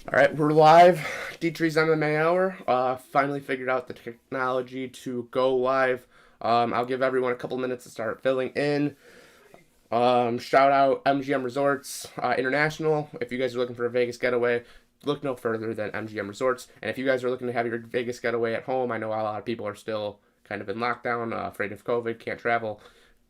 All right, we're live. Dietry's MMA Hour. Finally figured out the technology to go live. I'll give everyone a couple minutes to start filling in. Shout out MGM Resorts International. If you guys are looking for a Vegas getaway, look no further than MGM Resorts. And if you guys are looking to have your Vegas getaway at home, I know a lot of people are still kind of in lockdown, afraid of COVID, can't travel.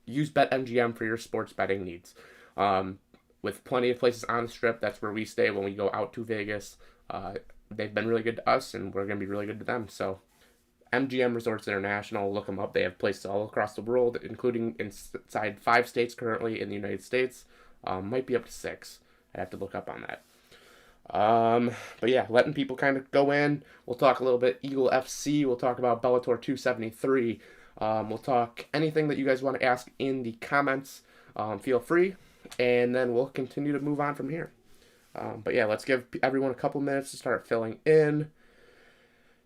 Use BetMGM for your sports betting needs. Um, with plenty of places on the strip, that's where we stay when we go out to Vegas. Uh, they've been really good to us, and we're going to be really good to them. So, MGM Resorts International, look them up. They have places all across the world, including inside 5 states currently in the United States. Might be up to 6. I have to look up on that. But yeah, letting people kind of go in. We'll talk a little bit Eagle FC. We'll talk about Bellator 273. We'll talk anything that you guys want to ask in the comments. Feel free, and then we'll continue to move on from here. But yeah, let's give everyone a couple minutes to start filling in.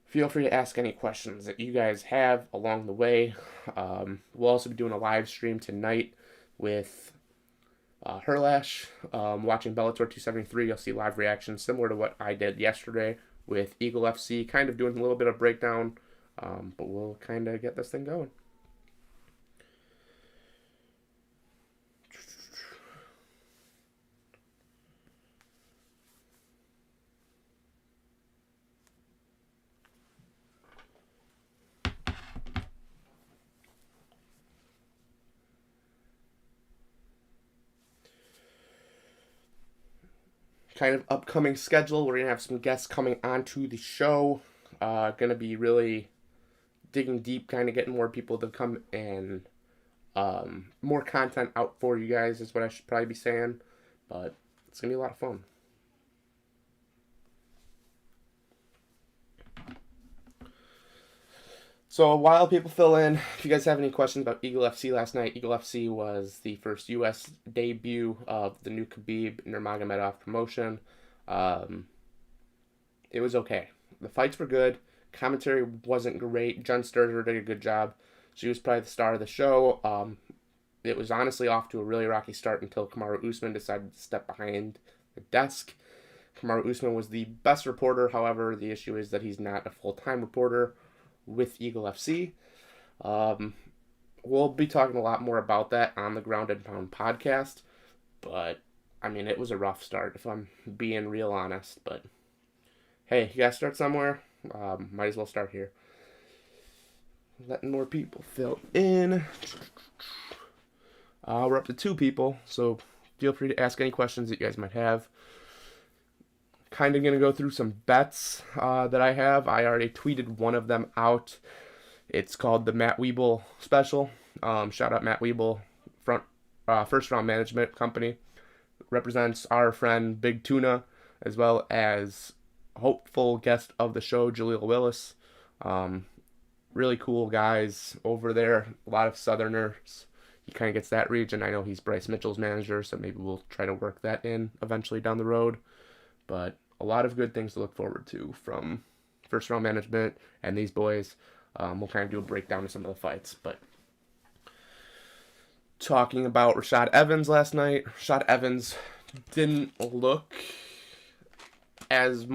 Feel free to ask any questions that you guys have along the way. We'll also be doing a live stream tonight with Herlash, watching Bellator 273. You'll see live reactions similar to what I did yesterday with Eagle FC, kind of doing a little bit of breakdown, but we'll kind of get this thing going. Kind of upcoming schedule. We're going to have some guests coming onto the show. Going to be really digging deep, kind of getting more people to come and more content out for you guys is what I should probably be saying. But it's going to be a lot of fun. So while people fill in, if you guys have any questions about Eagle FC last night, Eagle FC was the first U.S. debut of the new Khabib Nurmagomedov promotion. It was okay. The fights were good. Commentary wasn't great. Jen Sturger did a good job. She was probably the star of the show. It was honestly off to a really rocky start until Kamaru Usman decided to step behind the desk. Kamaru Usman was the best reporter. However, the issue is that he's not a full-time reporter with Eagle FC. We'll be talking a lot more about that on the Ground and Pound podcast. But, I mean, it was a rough start, if I'm being real honest. But, hey, you gotta start somewhere. Might as well start here. Letting more people fill in. We're up to 2 people, so feel free to ask any questions that you guys might have. Kind of going to go through some bets that I have. I already tweeted one of them out. It's called the Matt Weeble special. Shout out Matt Weeble, first round management company. Represents our friend Big Tuna, as well as hopeful guest of the show, Jaleel Willis. Really cool guys over there. A lot of Southerners. He kind of gets that region. I know he's Bryce Mitchell's manager, so maybe we'll try to work that in eventually down the road. But a lot of good things to look forward to from first round management and these boys. We'll kind of do a breakdown of some of the fights. But talking about Rashad Evans last night, Rashad Evans didn't look as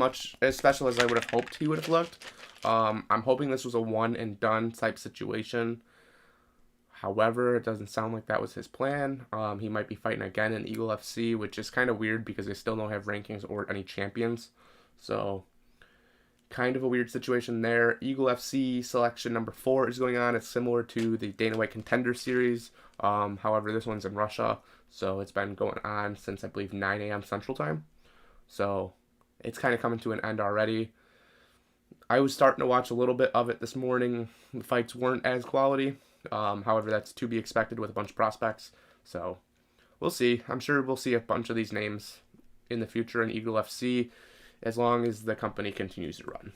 special as I would have hoped he would have looked. I'm hoping this was a one and done type situation. However, it doesn't sound like that was his plan. He might be fighting again in Eagle FC, which is kind of weird because they still don't have rankings or any champions. So, kind of a weird situation there. Eagle FC selection number 4 is going on. It's similar to the Dana White Contender Series. However, this one's in Russia. So, it's been going on since, I believe, 9 a.m. Central Time. So, it's kind of coming to an end already. I was starting to watch a little bit of it this morning. The fights weren't as quality. However, that's to be expected with a bunch of prospects. So, we'll see. I'm sure we'll see a bunch of these names in the future in Eagle FC as long as the company continues to run.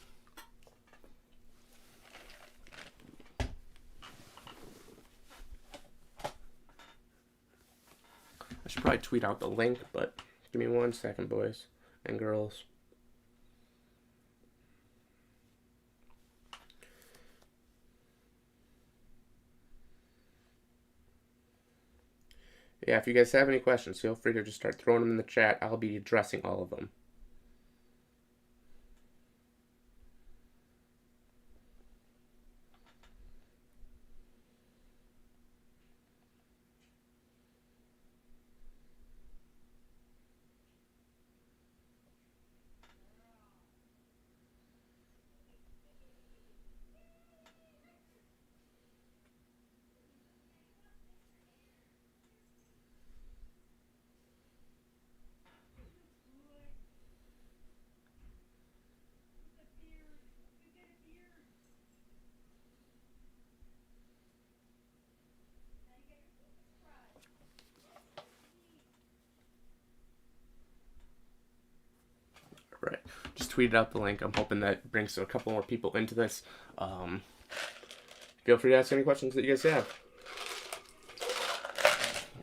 I should probably tweet out the link, but give me 1 second, boys and girls. Yeah, if you guys have any questions, feel free to just start throwing them in the chat. I'll be addressing all of them. Right. Just tweeted out the link. I'm hoping that brings a couple more people into this. Feel free to ask any questions that you guys have.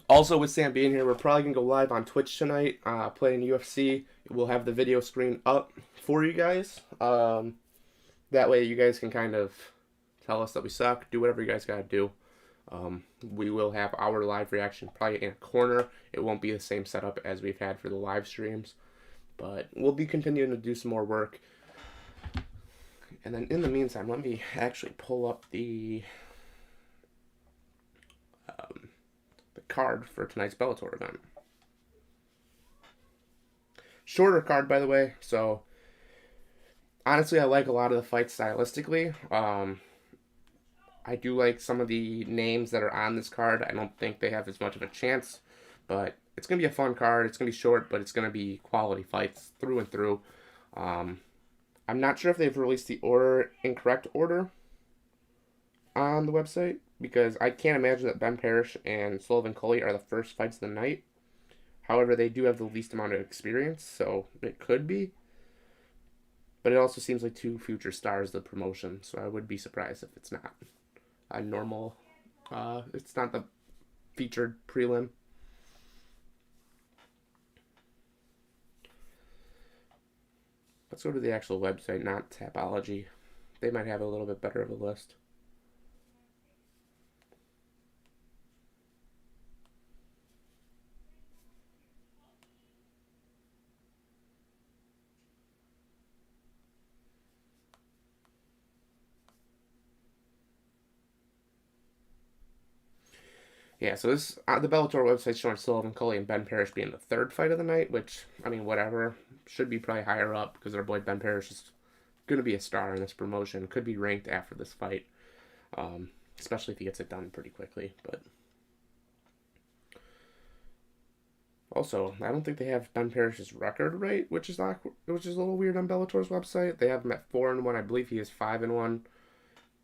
Also, with Sam being here, we're probably going to go live on Twitch tonight, playing UFC. We'll have the video screen up for you guys. That way you guys can kind of tell us that we suck, do whatever you guys got to do. We will have our live reaction probably in a corner. It won't be the same setup as we've had for the live streams. But we'll be continuing to do some more work. And then in the meantime, let me actually pull up the card for tonight's Bellator event. Shorter card, by the way. So, honestly, I like a lot of the fights stylistically. I do like some of the names that are on this card. I don't think they have as much of a chance, but it's going to be a fun card. It's going to be short, but it's going to be quality fights through and through. I'm not sure if they've released the incorrect order on the website, because I can't imagine that Ben Parrish and Sullivan Coley are the first fights of the night. However, they do have the least amount of experience, so it could be. But it also seems like two future stars of the promotion, so I would be surprised if it's not a normal, it's not the featured prelim. Let's go to the actual website, not Tapology. They might have a little bit better of a list. Yeah, so this the Bellator website showing Sullivan Coley and Ben Parrish being the third fight of the night, which, I mean, whatever. Should be probably higher up because our boy Ben Parrish is going to be a star in this promotion. Could be ranked after this fight, especially if he gets it done pretty quickly. But also, I don't think they have Ben Parrish's record right, which is a little weird on Bellator's website. They have him at 4-1. I believe he is 5-1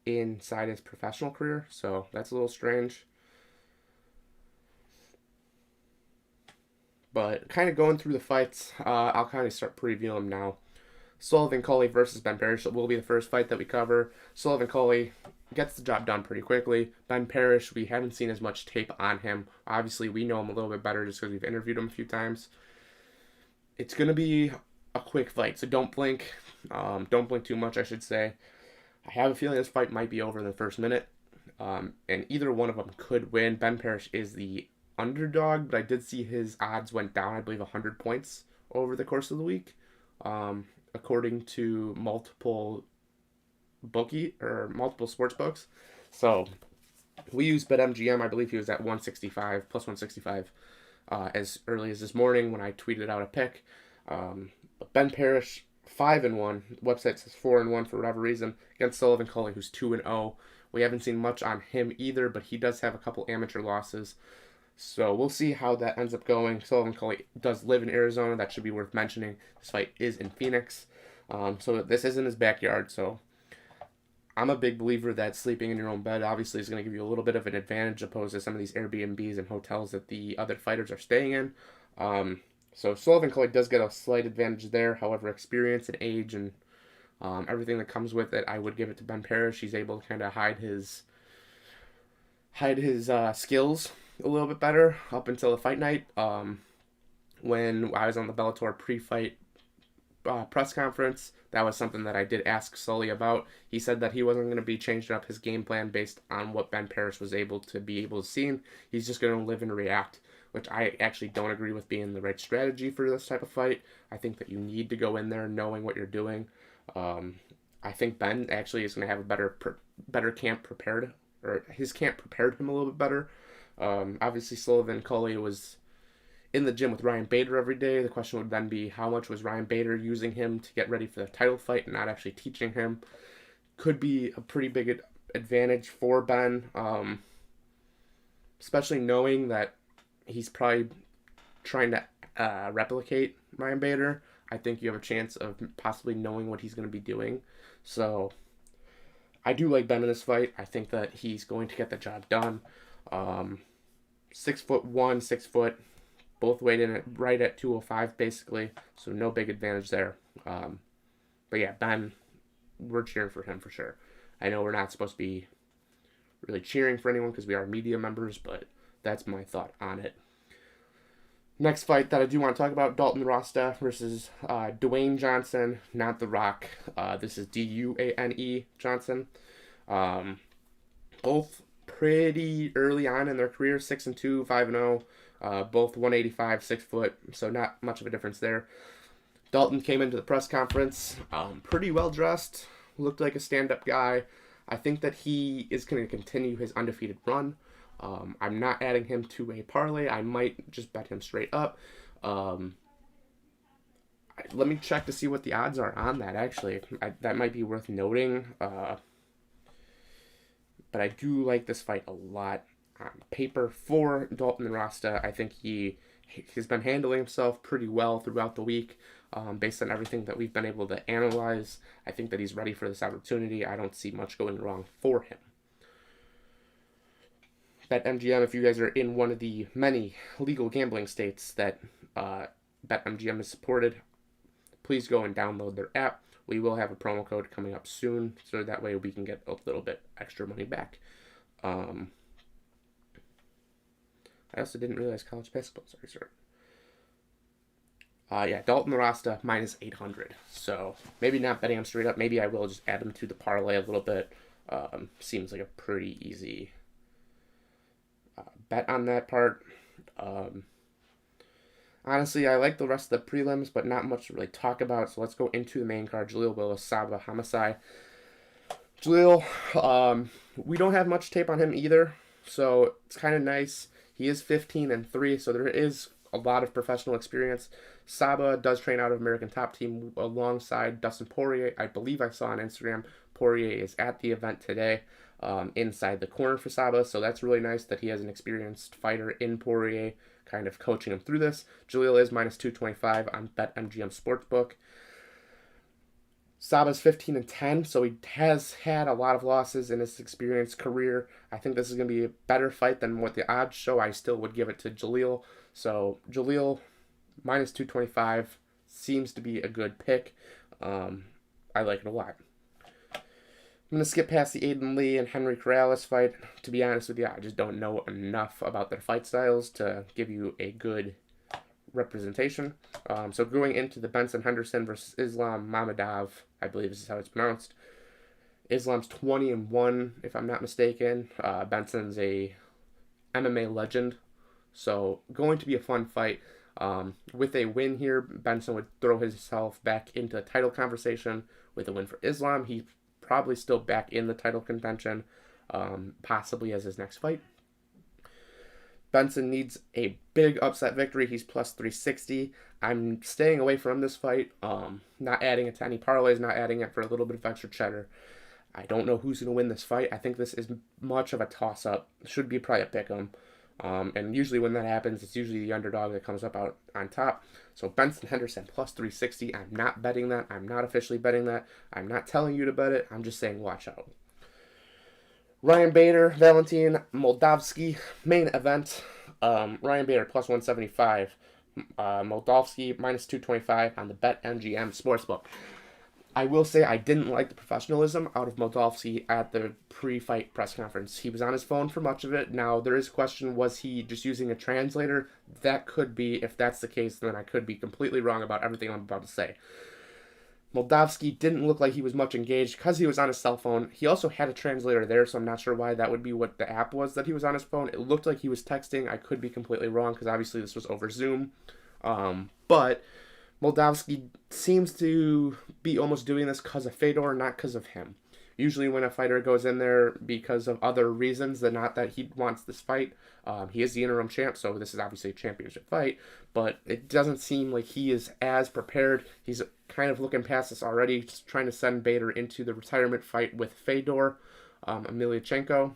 inside his professional career, so that's a little strange. But kind of going through the fights, I'll kind of start previewing them now. Sullivan Coley versus Ben Parrish will be the first fight that we cover. Sullivan Coley gets the job done pretty quickly. Ben Parrish, we haven't seen as much tape on him. Obviously, we know him a little bit better just because we've interviewed him a few times. It's going to be a quick fight, so don't blink. Don't blink too much, I should say. I have a feeling this fight might be over in the first minute, and either one of them could win. Ben Parrish is the underdog, but I did see his odds went down, I believe 100 points over the course of the week, according to multiple sports books. So we used BetMGM. I believe he was at 165 plus 165 as early as this morning when I tweeted out a pick. But Ben Parrish 5-1. Website says 4-1 for whatever reason against Sullivan Coley, who's 2-0. We haven't seen much on him either, but he does have a couple amateur losses. So we'll see how that ends up going. Sullivan Coley does live in Arizona. That should be worth mentioning. This fight is in Phoenix. So this is in his backyard. So I'm a big believer that sleeping in your own bed obviously is going to give you a little bit of an advantage opposed to some of these Airbnbs and hotels that the other fighters are staying in. So Sullivan Coley does get a slight advantage there. However, experience and age and everything that comes with it, I would give it to Ben Parrish. He's able to kind of hide his skills a little bit better up until the fight night. When I was on the Bellator pre-fight press conference, that was something that I did ask Sully about. He said that he wasn't going to be changing up his game plan based on what Ben Parrish was able to see. He's just going to live and react, which I actually don't agree with being the right strategy for this type of fight. I think that you need to go in there knowing what you're doing. I think Ben actually is going to have a better camp prepared, or his camp prepared him a little bit better. Obviously, Sullivan Coley was in the gym with Ryan Bader every day. The question would then be, how much was Ryan Bader using him to get ready for the title fight and not actually teaching him? Could be a pretty big advantage for Ben, especially knowing that he's probably trying to replicate Ryan Bader. I think you have a chance of possibly knowing what he's going to be doing. So I do like Ben in this fight. I think that he's going to get the job done. 6'1", 6 foot, Both weighed in right at 205, basically, so no big advantage there. But yeah, Ben, we're cheering for him for sure. I know we're not supposed to be really cheering for anyone because we are media members, but that's my thought on it. Next fight that I do want to talk about, Dalton Rasta versus Dwayne Johnson, not The Rock. This is Duane Johnson. Both pretty early on in their career, 6-2, 5-0. Both 185, 6 foot, so not much of a difference there. Dalton came into the press conference pretty well dressed, looked like a stand-up guy. I think that he is going to continue his undefeated run. I'm not adding him to a parlay. I might just bet him straight up. Let me check to see what the odds are on that, actually. That might be worth noting. But I do like this fight a lot on paper for Dalton Rasta. I think he's been handling himself pretty well throughout the week. Based on everything that we've been able to analyze, I think that he's ready for this opportunity. I don't see much going wrong for him. BetMGM, if you guys are in one of the many legal gambling states that BetMGM is supported, please go and download their app. We will have a promo code coming up soon, so that way we can get a little bit extra money back. I also didn't realize college basketball started. Yeah, Dalton Rasta minus 800. So maybe not betting him straight up. Maybe I will just add him to the parlay a little bit. Seems like a pretty easy bet on that part. Honestly, I like the rest of the prelims, but not much to really talk about. So let's go into the main card. Jaleel Willis, Saba Hamasai. Jaleel, we don't have much tape on him either, so it's kind of nice. He is 15-3, so there is a lot of professional experience. Saba does train out of American Top Team alongside Dustin Poirier. I believe I saw on Instagram Poirier is at the event today, inside the corner for Saba, so that's really nice that he has an experienced fighter in Poirier kind of coaching him through this. Jaleel is minus 225 on BetMGM Sportsbook. Saba's 15-10, so he has had a lot of losses in his experienced career. I think this is going to be a better fight than what the odds show. I still would give it to Jaleel. So Jaleel, minus 225, seems to be a good pick. I like it a lot. I'm going to skip past the Aiden Lee and Henry Corrales fight. To be honest with you, I just don't know enough about their fight styles to give you a good representation. So going into the Benson Henderson versus Islam Mamedov, I believe this is how it's pronounced. Islam's 20-1, if I'm not mistaken. Benson's a MMA legend, so going to be a fun fight. With a win here, Benson would throw himself back into the title conversation. With a win for Islam, he's probably still back in the title contention, possibly as his next fight. Benson needs a big upset victory. He's plus 360. I'm staying away from this fight. Not adding it to any parlays, not adding it for a little bit of extra cheddar. I don't know who's going to win this fight. I think this is much of a toss-up. Should be probably a pick-em. And usually when that happens, it's usually the underdog that comes up out on top. So Benson Henderson plus 360. I'm not betting that. I'm not officially betting that. I'm not telling you to bet it. I'm just saying watch out. Ryan Bader, Valentin Moldavsky, main event. Ryan Bader plus 175. Moldavsky minus 225 on the BetMGM Sportsbook. I will say I didn't like the professionalism out of Moldavsky at the pre-fight press conference. He was on his phone for much of it. Now, there is a question, was he just using a translator? That could be. If that's the case, then I could be completely wrong about everything I'm about to say. Moldavsky didn't look like he was much engaged because he was on his cell phone. He also had a translator there, so I'm not sure why that would be what the app was that he was on his phone. It looked like he was texting. I could be completely wrong because obviously this was over Zoom. But Moldavsky seems to be almost doing this because of Fedor, not because of him. Usually when a fighter goes in there because of other reasons than not that he wants this fight, he is the interim champ, so this is obviously a championship fight, but it doesn't seem like he is as prepared. He's kind of looking past this already, just trying to send Bader into the retirement fight with Fedor Emelianenko.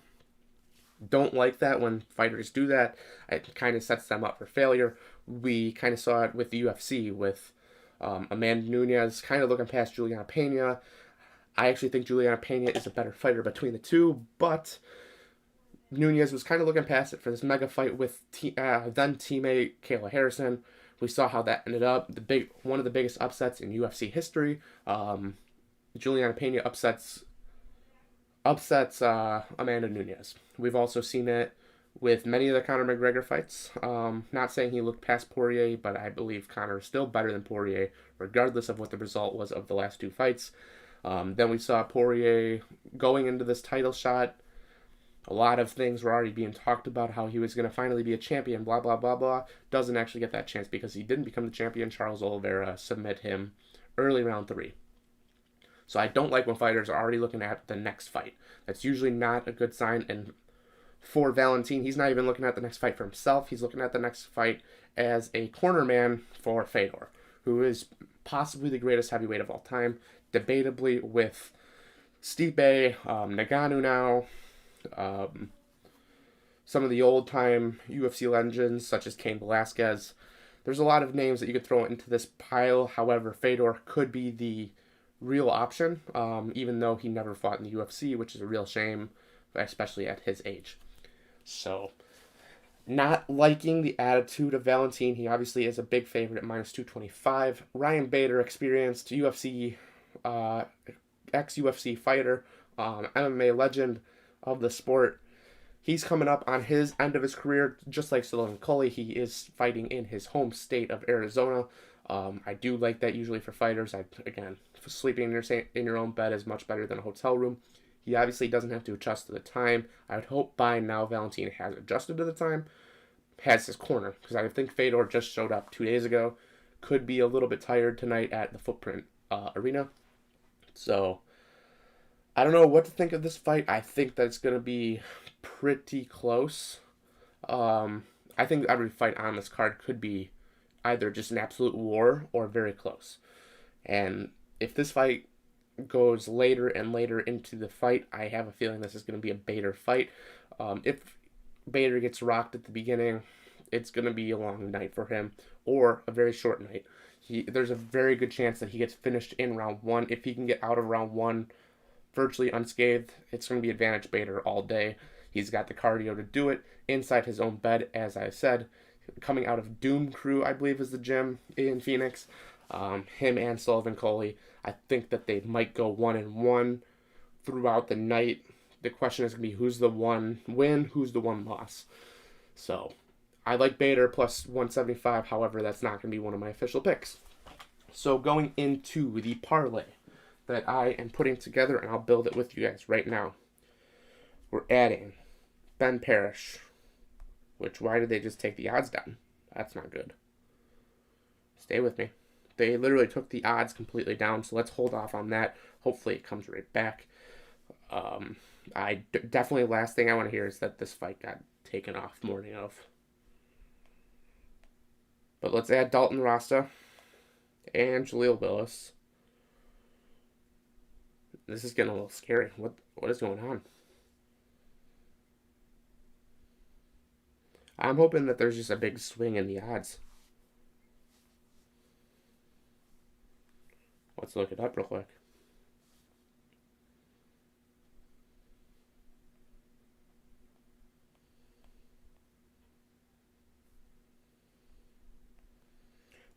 Don't like that when fighters do that. It kind of sets them up for failure. We kind of saw it with the UFC with Amanda Nunes kind of looking past Juliana Pena. I actually think Juliana Pena is a better fighter between the two, but Nunez was kind of looking past it for this mega fight with then teammate Kayla Harrison. We saw how that ended up. One of the biggest upsets in UFC history. Juliana Pena upsets Amanda Nunez. We've also seen it with many of the Conor McGregor fights. Not saying he looked past Poirier, but I believe Conor is still better than Poirier, regardless of what the result was of the last two fights. Then we saw Poirier going into this title shot. A lot of things were already being talked about, how he was going to finally be a champion, blah, blah, blah, blah. Doesn't actually get that chance because he didn't become the champion. Charles Oliveira submit him early round 3. So I don't like when fighters are already looking at the next fight. That's usually not a good sign. And for Valentin, he's not even looking at the next fight for himself. He's looking at the next fight as a corner man for Fedor, who is possibly the greatest heavyweight of all time, debatably with Stipe, Ngannou now, some of the old-time UFC legends such as Cain Velasquez. There's a lot of names that you could throw into this pile. However, Fedor could be the real option, even though he never fought in the UFC, which is a real shame, especially at his age. So, not liking the attitude of Valentin. He obviously is a big favorite at minus 225. Ryan Bader, experienced UFC, ex-UFC fighter, MMA legend of the sport. He's coming up on his end of his career, just like Sullivan Coley. He is fighting in his home state of Arizona. I do like that usually for fighters. Again, sleeping in your own bed is much better than a hotel room. He obviously doesn't have to adjust to the time. I would hope by now Valentin has adjusted to the time, has his corner, because I think Fedor just showed up 2 days ago. Could be a little bit tired tonight at the Footprint Arena. So, I don't know what to think of this fight. I think that it's going to be pretty close. I think every fight on this card could be either just an absolute war or very close. And if this fight goes later and later into the fight, I have a feeling this is going to be a Bader fight. If Bader gets rocked at the beginning, it's going to be a long night for him, or a very short night. There's a very good chance that he gets finished in round 1. If he can get out of round 1 virtually unscathed, it's going to be advantage Bader all day. He's got the cardio to do it inside his own bed, as I said. Coming out of Doom Crew, I believe, is the gym in Phoenix. Him and Sullivan Coley, I think that they might go 1-1 throughout the night. The question is going to be who's the one win, who's the one loss. So, I like Bader plus 175. However, that's not going to be one of my official picks. So, going into the parlay that I am putting together, and I'll build it with you guys right now. We're adding Ben Parrish, which, why did they just take the odds down? That's not good. Stay with me. They literally took the odds completely down, so let's hold off on that. Hopefully it comes right back. Definitely, last thing I want to hear is that this fight got taken off morning of. But let's add Dalton Rasta and Jaleel Willis. This is getting a little scary. What is going on? I'm hoping that there's just a big swing in the odds. Let's look it up real quick.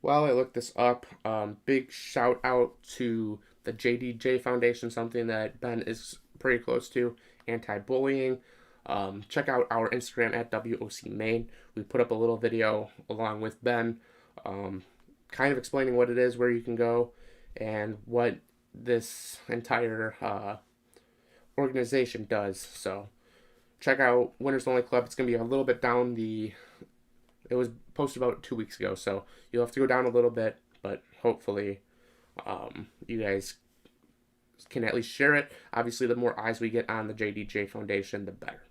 While I look this up, big shout out to the JDJ Foundation, something that Ben is pretty close to, anti-bullying. Check out our Instagram at WOC Maine. We put up a little video along with Ben, kind of explaining what it is, where you can go, and what this entire organization does. So check out Winners Only Club. It's going to be a little bit down it was posted about 2 weeks ago, so you'll have to go down a little bit, but hopefully you guys can at least share it. Obviously, the more eyes we get on the JDJ Foundation, the better.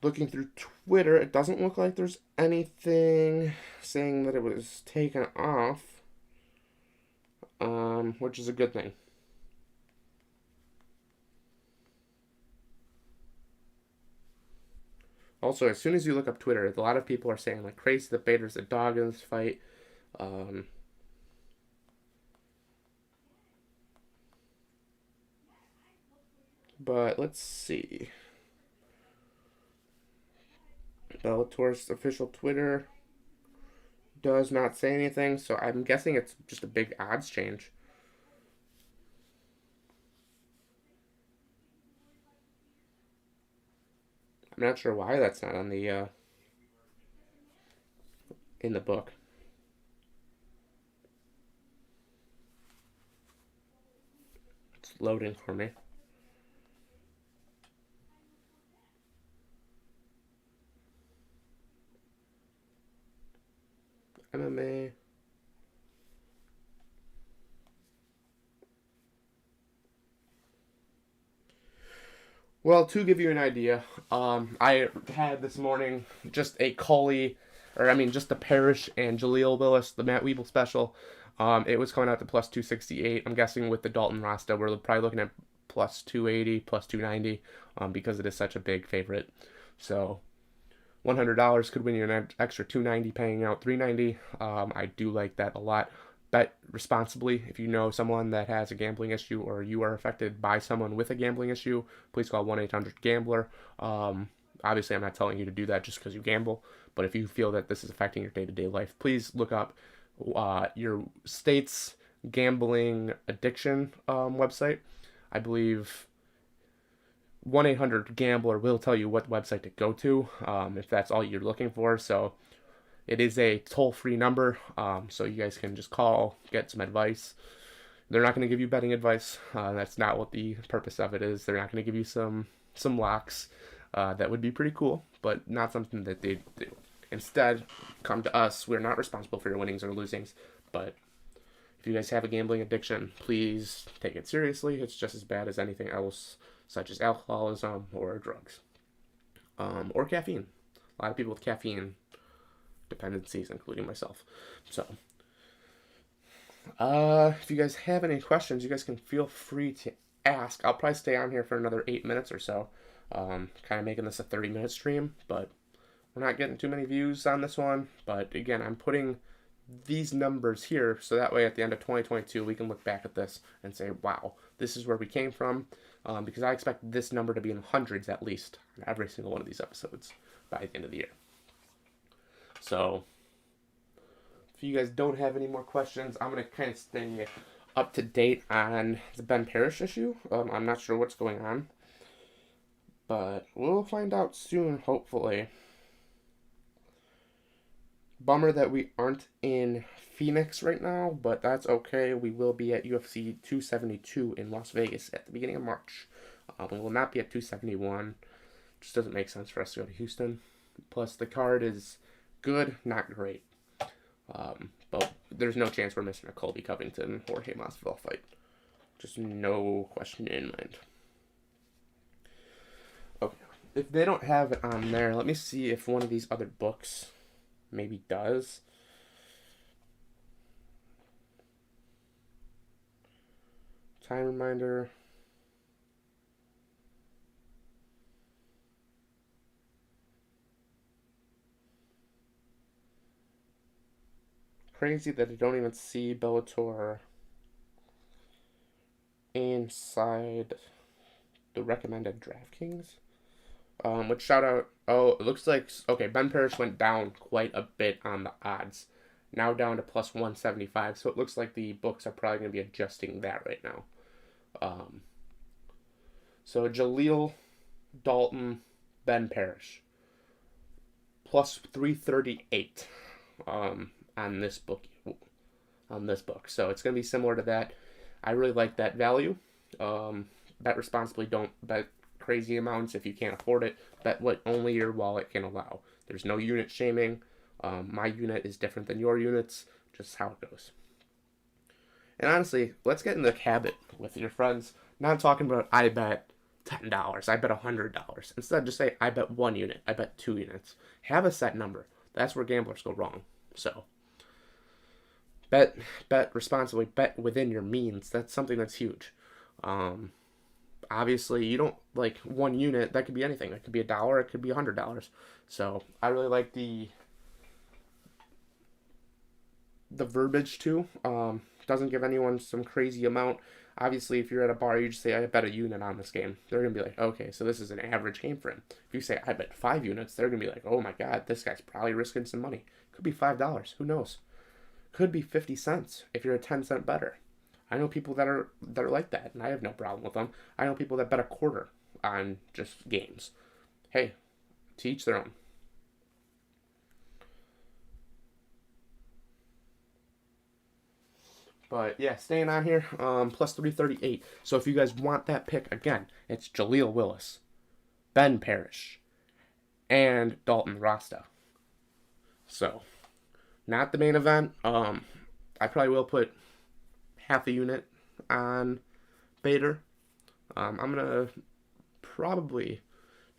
Looking through Twitter, it doesn't look like there's anything saying that it was taken off, which is a good thing. Also, as soon as you look up Twitter, a lot of people are saying like crazy that Bader's a dog in this fight. But let's see. Bellator's official Twitter does not say anything, so I'm guessing it's just a big odds change. I'm not sure why that's not on the in the book. It's loading for me. MMA. Well, to give you an idea, I had this morning just a Cully, or I mean just the Parrish and Jaleel Willis, the Matt Weeble special. It was coming out to plus 268. I'm guessing with the Dalton Rasta, we're probably looking at plus 280, plus 290, because it is such a big favorite. So $100 could win you an extra 290, paying out 390. I do like that a lot. Bet responsibly. If you know someone that has a gambling issue or you are affected by someone with a gambling issue, please call 1-800-GAMBLER. Obviously, I'm not telling you to do that just because you gamble, but if you feel that this is affecting your day-to-day life, please look up your state's gambling addiction website. I believe 1-800-GAMBLER will tell you what website to go to if that's all you're looking for. So it is a toll-free number, so you guys can just call, get some advice. They're not going to give you betting advice. That's not what the purpose of it is. They're not going to give you some locks. That would be pretty cool, but not something that they do. Instead, come to us. We're not responsible for your winnings or losings, but if you guys have a gambling addiction, please take it seriously. It's just as bad as anything else, such as alcoholism or drugs, or caffeine. A lot of people with caffeine dependencies, including myself. So, if you guys have any questions, you guys can feel free to ask. I'll probably stay on here for another 8 minutes or so, kind of making this a 30-minute stream, but we're not getting too many views on this one. But again, I'm putting these numbers here so that way at the end of 2022 we can look back at this and say, wow, this is where we came from, because I expect this number to be in hundreds at least on every single one of these episodes by the end of the year. So, if you guys don't have any more questions, I'm going to kind of stay up to date on the Ben Parrish issue. I'm not sure what's going on, but we'll find out soon, hopefully. Bummer that we aren't in Phoenix right now, but that's okay. We will be at UFC 272 in Las Vegas at the beginning of March. We will not be at 271. Just doesn't make sense for us to go to Houston. Plus, the card is good, not great. But there's no chance we're missing a Colby Covington Jorge Masvidal fight. Just no question in mind. Okay, if they don't have it on there, let me see if one of these other books maybe does. Time reminder. Crazy that I don't even see Bellator inside the recommended DraftKings. Which shout out, it looks like, okay, Ben Parrish went down quite a bit on the odds. Now down to plus 175, so it looks like the books are probably going to be adjusting that right now. So Jaleel, Dalton, Ben Parrish, plus 338 on this book. So it's going to be similar to that. I really like that value. Bet responsibly. Don't bet crazy amounts if you can't afford it. Bet what only your wallet can allow. There's no unit shaming. My unit is different than your units. Just how it goes. And honestly, let's get in the habit with your friends. Not talking about I bet $10. I bet $100. Instead, just say I bet 1 unit. I bet 2 units. Have a set number. That's where gamblers go wrong. So, bet responsibly. Bet within your means. That's something that's huge. Obviously, you don't like 1 unit. That could be anything. It could be $1. It could be $100. So, I really like the verbiage too. Doesn't give anyone some crazy amount. Obviously, if you're at a bar, you just say, I bet a unit on this game. They're going to be like, okay, so this is an average game for him. If you say, I bet 5 units, they're going to be like, oh my God, this guy's probably risking some money. Could be $5. Who knows? Could be 50 cents if you're a 10-cent better. I know people that are like that, and I have no problem with them. I know people that bet a quarter on just games. Hey, to each their own. But yeah, staying on here, plus 338. So if you guys want that pick, again, it's Jaleel Willis, Ben Parrish, and Dalton Rasta. So, not the main event. I probably will put half a unit on Bader. I'm going to probably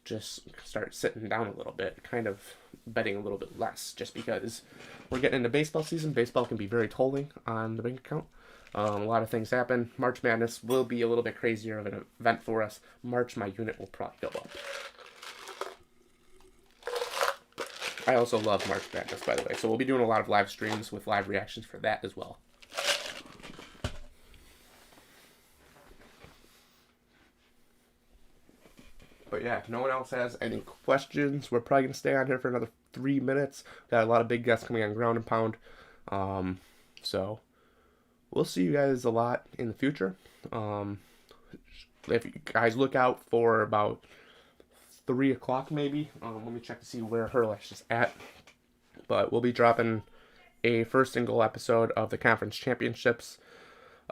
just start sitting down a little bit, kind of betting a little bit less, just because we're getting into baseball season. Baseball can be very tolling on the bank account. A lot of things happen. March Madness will be a little bit crazier of an event for us. March, my unit will probably go up. I also love March Madness, by the way, so we'll be doing a lot of live streams with live reactions for that as well. But yeah, if no one else has any questions, we're probably going to stay on here for another 3 minutes. Got a lot of big guests coming on Ground and Pound. So we'll see you guys a lot in the future. If you guys look out for about 3 o'clock maybe. Let me check to see where Herlash is at. But we'll be dropping a first and goal episode of the conference championships.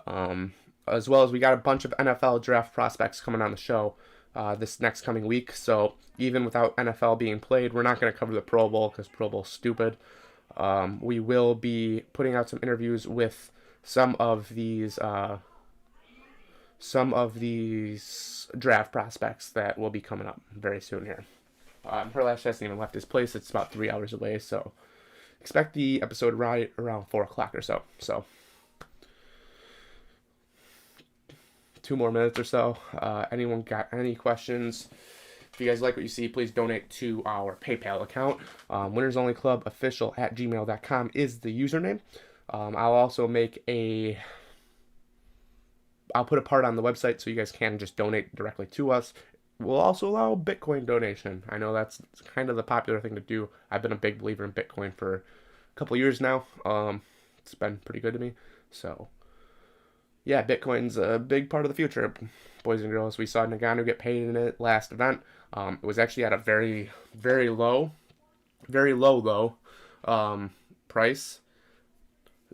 As well as we got a bunch of NFL draft prospects coming on the show this next coming week. So even without NFL being played, we're not going to cover the Pro Bowl because Pro Bowl's stupid. We will be putting out some interviews with some of these draft prospects that will be coming up very soon here. Herlash hasn't even left his place. It's about 3 hours away, so expect the episode right around 4 o'clock or so. So 2 more minutes or so. Anyone got any questions? If you guys like what you see, please donate to our PayPal account. winnersonlyclubofficial@gmail.com is the username. I'll put a part on the website so you guys can just donate directly to us. We'll also allow Bitcoin donation. I know that's kind of the popular thing to do. I've been a big believer in Bitcoin for a couple of years now. It's been pretty good to me. So yeah, Bitcoin's a big part of the future, boys and girls. We saw Nagano get paid in it last event. It was actually at a very, very low price,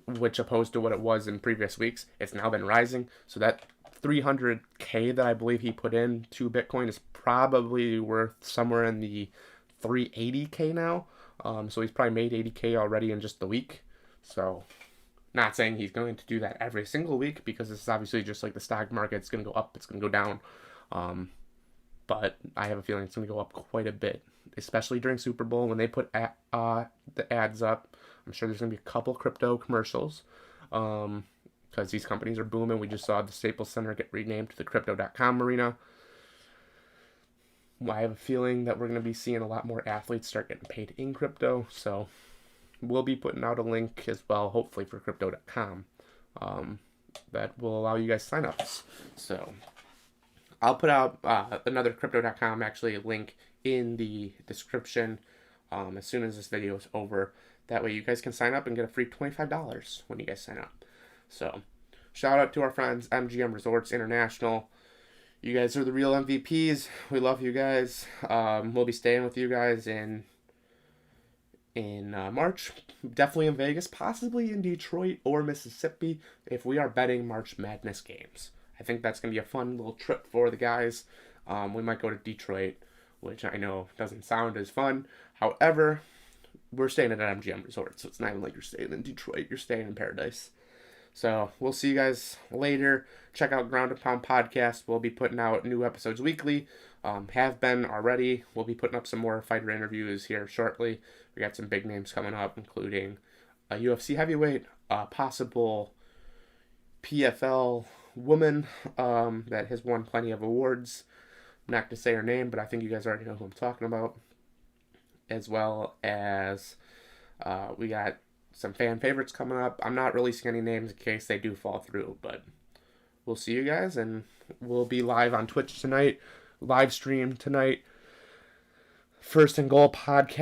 which opposed to what it was in previous weeks. It's now been rising. So that 300K that I believe he put in to Bitcoin is probably worth somewhere in the 380K now. So he's probably made 80K already in just the week. So not saying he's going to do that every single week, because this is obviously just like the stock market. It's going to go up, it's going to go down. But I have a feeling it's going to go up quite a bit, especially during Super Bowl when they put the ads up. I'm sure there's going to be a couple crypto commercials because these companies are booming. We just saw the Staples Center get renamed to the Crypto.com Arena. I have a feeling that we're going to be seeing a lot more athletes start getting paid in crypto. So we'll be putting out a link as well, hopefully for Crypto.com, that will allow you guys sign-ups. So I'll put out another Crypto.com actually link in the description as soon as this video is over. That way you guys can sign up and get a free $25 when you guys sign up. So shout out to our friends MGM Resorts International. You guys are the real MVPs. We love you guys. We'll be staying with you guys in March. Definitely in Vegas, possibly in Detroit or Mississippi if we are betting March Madness games. I think that's going to be a fun little trip for the guys. We might go to Detroit, which I know doesn't sound as fun. However, we're staying at an MGM resort, so it's not even like you're staying in Detroit. You're staying in paradise. So we'll see you guys later. Check out Ground and Pound Podcast. We'll be putting out new episodes weekly. Have been already. We'll be putting up some more fighter interviews here shortly. We got some big names coming up, including a UFC heavyweight, a possible PFL woman that has won plenty of awards. I'm not going to say her name, but I think you guys already know who I'm talking about. As well as we got some fan favorites coming up. I'm not releasing any names in case they do fall through, but we'll see you guys, and we'll be live on Twitch tonight, live stream tonight. First and Goal podcast.